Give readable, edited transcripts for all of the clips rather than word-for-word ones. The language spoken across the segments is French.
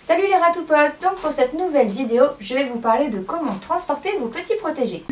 Salut les ratoupotes! Donc pour cette nouvelle vidéo, je vais vous parler de comment transporter vos petits protégés.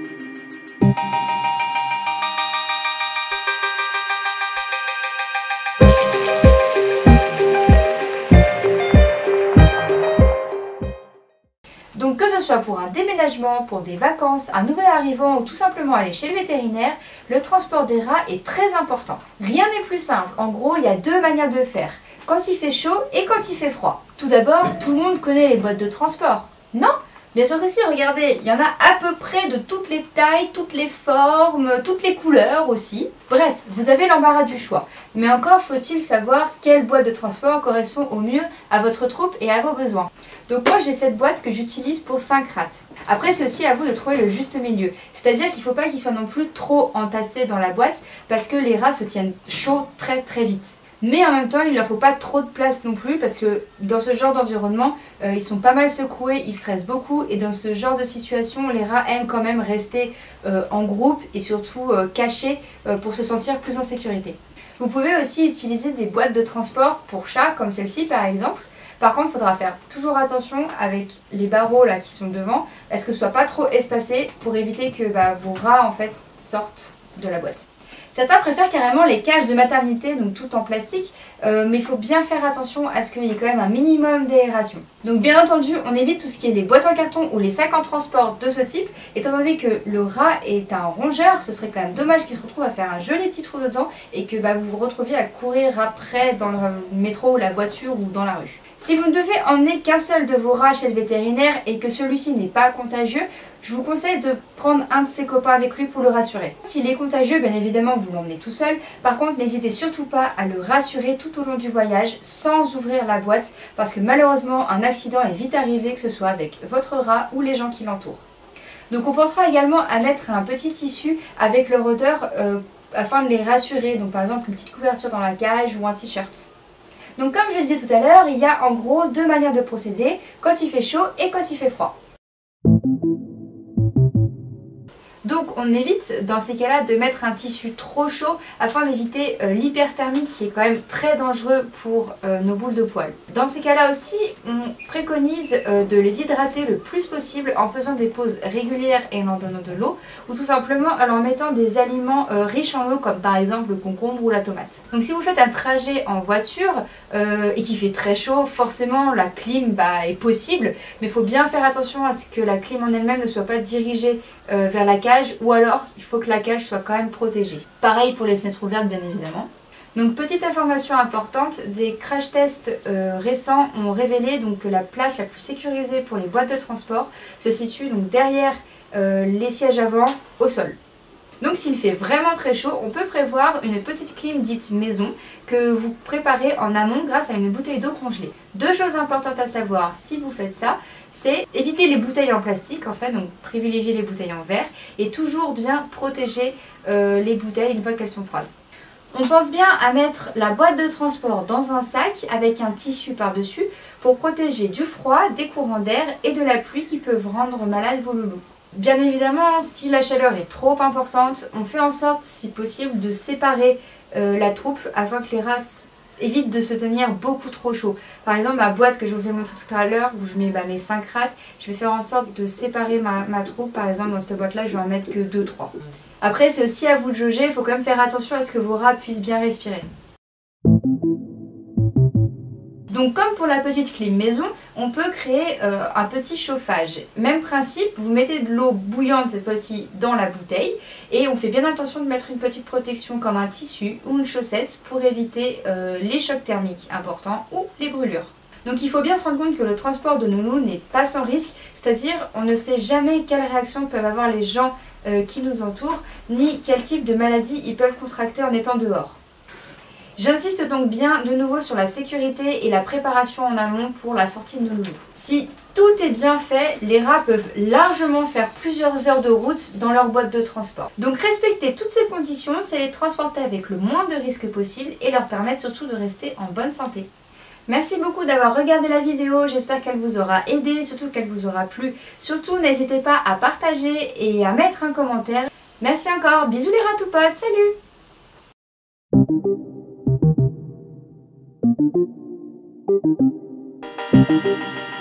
Donc que ce soit pour un déménagement, pour des vacances, un nouvel arrivant ou tout simplement aller chez le vétérinaire, le transport des rats est très important. Rien n'est plus simple, en gros il y a deux manières de faire, quand il fait chaud et quand il fait froid. Tout d'abord, tout le monde connaît les boîtes de transport, non? Bien sûr que si, regardez, il y en a à peu près de toutes les tailles, toutes les formes, toutes les couleurs aussi. Bref, vous avez l'embarras du choix. Mais encore faut-il savoir quelle boîte de transport correspond au mieux à votre troupe et à vos besoins. Donc moi j'ai cette boîte que j'utilise pour 5 rats. Après c'est aussi à vous de trouver le juste milieu. C'est-à-dire qu'il ne faut pas qu'ils soient non plus trop entassés dans la boîte parce que les rats se tiennent chaud très vite. Mais en même temps, il ne leur faut pas trop de place non plus parce que dans ce genre d'environnement, ils sont pas mal secoués, ils stressent beaucoup et dans ce genre de situation, les rats aiment quand même rester en groupe et surtout cachés pour se sentir plus en sécurité. Vous pouvez aussi utiliser des boîtes de transport pour chats comme celle-ci par exemple. Par contre, il faudra faire toujours attention avec les barreaux là qui sont devant, à ce que ce soit pas trop espacé pour éviter que vos rats en fait sortent de la boîte. Certains préfèrent carrément les cages de maternité, donc tout en plastique, mais il faut bien faire attention à ce qu'il y ait quand même un minimum d'aération. Donc bien entendu, on évite tout ce qui est les boîtes en carton ou les sacs en transport de ce type, étant donné que le rat est un rongeur, ce serait quand même dommage qu'il se retrouve à faire un joli petit trou dedans et que vous vous retrouviez à courir après dans le métro ou la voiture ou dans la rue. Si vous ne devez emmener qu'un seul de vos rats chez le vétérinaire et que celui-ci n'est pas contagieux, je vous conseille de prendre un de ses copains avec lui pour le rassurer. S'il est contagieux, bien évidemment, vous l'emmenez tout seul. Par contre, n'hésitez surtout pas à le rassurer tout au long du voyage sans ouvrir la boîte parce que malheureusement, un accident est vite arrivé, que ce soit avec votre rat ou les gens qui l'entourent. Donc on pensera également à mettre un petit tissu avec le rôdeur afin de les rassurer. Donc par exemple, une petite couverture dans la cage ou un t-shirt. Donc comme je le disais tout à l'heure, il y a en gros deux manières de procéder, quand il fait chaud et quand il fait froid. Donc on évite dans ces cas-là de mettre un tissu trop chaud afin d'éviter l'hyperthermie qui est quand même très dangereux pour nos boules de poils. Dans ces cas-là aussi, on préconise de les hydrater le plus possible en faisant des pauses régulières et en leur donnant de l'eau ou tout simplement en leur mettant des aliments riches en eau comme par exemple le concombre ou la tomate. Donc si vous faites un trajet en voiture et qu'il fait très chaud, forcément la clim est possible, mais il faut bien faire attention à ce que la clim en elle-même ne soit pas dirigée vers la cage ou alors il faut que la cage soit quand même protégée. Pareil pour les fenêtres ouvertes bien évidemment. Donc petite information importante, des crash tests récents ont révélé donc, que la place la plus sécurisée pour les boîtes de transport se situe donc derrière les sièges avant au sol. Donc s'il fait vraiment très chaud, on peut prévoir une petite clim dite maison que vous préparez en amont grâce à une bouteille d'eau congelée. Deux choses importantes à savoir si vous faites ça, c'est éviter les bouteilles en plastique en fait, donc privilégier les bouteilles en verre et toujours bien protéger les bouteilles une fois qu'elles sont froides. On pense bien à mettre la boîte de transport dans un sac avec un tissu par-dessus pour protéger du froid, des courants d'air et de la pluie qui peuvent rendre malades vos loulous. Bien évidemment, si la chaleur est trop importante, on fait en sorte, si possible, de séparer la troupe afin que les rats évitent de se tenir beaucoup trop chaud. Par exemple, ma boîte que je vous ai montré tout à l'heure, où je mets mes 5 rats, je vais faire en sorte de séparer ma troupe. Par exemple, dans cette boîte-là, je vais en mettre que 2-3. Après, c'est aussi à vous de jauger, il faut quand même faire attention à ce que vos rats puissent bien respirer. Donc comme pour la petite clim maison, on peut créer un petit chauffage. Même principe, vous mettez de l'eau bouillante cette fois-ci dans la bouteille et on fait bien attention de mettre une petite protection comme un tissu ou une chaussette pour éviter les chocs thermiques importants ou les brûlures. Donc il faut bien se rendre compte que le transport de nos loups n'est pas sans risque, c'est-à-dire on ne sait jamais quelles réactions peuvent avoir les gens qui nous entourent, ni quel type de maladie ils peuvent contracter en étant dehors. J'insiste donc bien de nouveau sur la sécurité et la préparation en amont pour la sortie de nos loulous. Si tout est bien fait, les rats peuvent largement faire plusieurs heures de route dans leur boîte de transport. Donc respecter toutes ces conditions, c'est les transporter avec le moins de risques possible et leur permettre surtout de rester en bonne santé. Merci beaucoup d'avoir regardé la vidéo, j'espère qu'elle vous aura aidé, surtout qu'elle vous aura plu. Surtout n'hésitez pas à partager et à mettre un commentaire. Merci encore, bisous les ratoupotes, salut! Thank you.